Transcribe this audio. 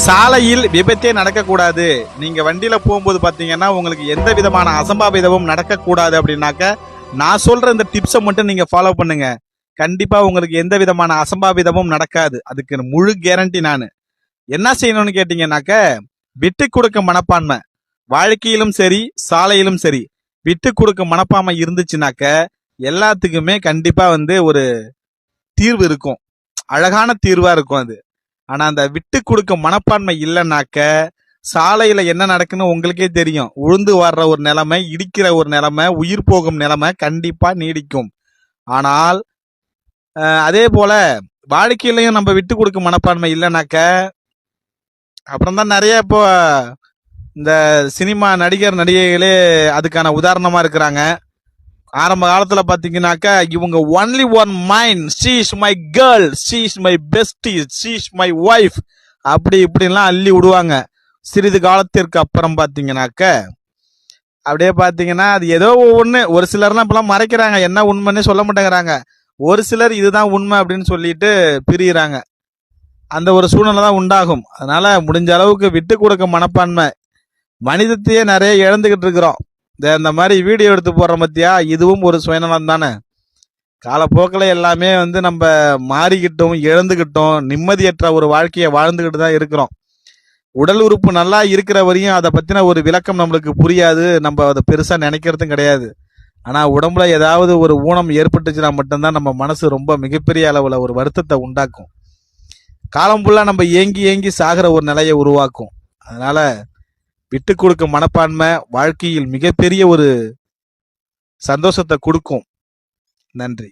சாலையில் விபத்தே நடக்கக்கூடாது. நீங்க வண்டியில போகும்போது பாத்தீங்கன்னா உங்களுக்கு எந்த விதமான அசம்பாவிதமும் நடக்கக்கூடாது அப்படின்னாக்க நான் சொல்ற இந்த டிப்ஸை மட்டும் நீங்க ஃபாலோ பண்ணுங்க. கண்டிப்பா உங்களுக்கு எந்த விதமான அசம்பாவிதமும் நடக்காது. அதுக்கு முழு கேரண்டி நான். என்ன செய்யணும்னு கேட்டீங்கன்னாக்க விட்டு கொடுக்க மனப்பான்மை வாழ்க்கையிலும் சரி சாலையிலும் சரி விட்டு கொடுக்க மனப்பான்மை இருந்துச்சுனாக்க எல்லாத்துக்குமே கண்டிப்பா ஒரு தீர்வு இருக்கும். அழகான தீர்வா இருக்கும் அது. ஆனா அந்த விட்டு கொடுக்க மனப்பான்மை இல்லைன்னாக்க சாலையில என்ன நடக்குன்னு உங்களுக்கே தெரியும். உழுந்து வர்ற ஒரு நிலைமை, இடிக்கிற ஒரு நிலைமை, உயிர் போகும் நிலைமை கண்டிப்பா நீடிக்கும். ஆனால் அதே போல வாழ்க்கையிலையும் நம்ம விட்டு கொடுக்க மனப்பான்மை இல்லைனாக்க அப்புறம் தான் நிறைய இப்போ இந்த சினிமா நடிகர் நடிகைகளே அதுக்கான உதாரணமா இருக்கிறாங்க. ஆரம்ப காலத்துல பாத்தீங்கன்னாக்கா இவங்க only one mind, she is my girl, she is my bestie, she is my wife, அப்படி இப்படிலாம் அள்ளி விடுவாங்க. சிறிது காலத்திற்கு அப்புறம் பாத்தீங்கன்னாக்க அப்படியே பாத்தீங்கன்னா அது ஏதோ ஒண்ணு. ஒரு சிலர்லாம் இப்பெல்லாம் மறைக்கிறாங்க, என்ன உண்மைன்னு சொல்ல மாட்டேங்கிறாங்க. ஒரு சிலர் இதுதான் உண்மை அப்படின்னு சொல்லிட்டு பிரியிறாங்க. அந்த ஒரு சூழ்நிலை தான் உண்டாகும். அதனால முடிஞ்ச அளவுக்கு விட்டு கொடுக்க மனப்பான்மை. மனிதத்தையே நிறைய இழந்துகிட்டு இருக்கிறோம். இந்த மாதிரி வீடியோ எடுத்து போடுற மத்தியா இதுவும் ஒரு சுயநலம் தானே. காலப்போக்கில் எல்லாமே நம்ம மாறிக்கிட்டோம், இழந்துகிட்டோம், நிம்மதியற்ற ஒரு வாழ்க்கையை வாழ்ந்துகிட்டு தான் இருக்கிறோம். உடல் உறுப்பு நல்லா இருக்கிற வரையும் அதை பத்தின ஒரு விளக்கம் நம்மளுக்கு புரியாது. நம்ம அதை பெருசா நினைக்கிறதும் கிடையாது. ஆனா உடம்புல ஏதாவது ஒரு ஊனம் ஏற்பட்டுச்சுன்னா மட்டும்தான் நம்ம மனசு ரொம்ப மிகப்பெரிய அளவுல ஒரு வருத்தத்தை உண்டாக்கும். காலம் ஃபுல்லா நம்ம ஏங்கி ஏங்கி சாகிற ஒரு நிலையை உருவாக்கும். அதனால விட்டு கொடுக்க மனப்பான்மை வாழ்க்கையில் மிகப்பெரிய ஒரு சந்தோஷத்தை கொடுக்கும். நன்றி.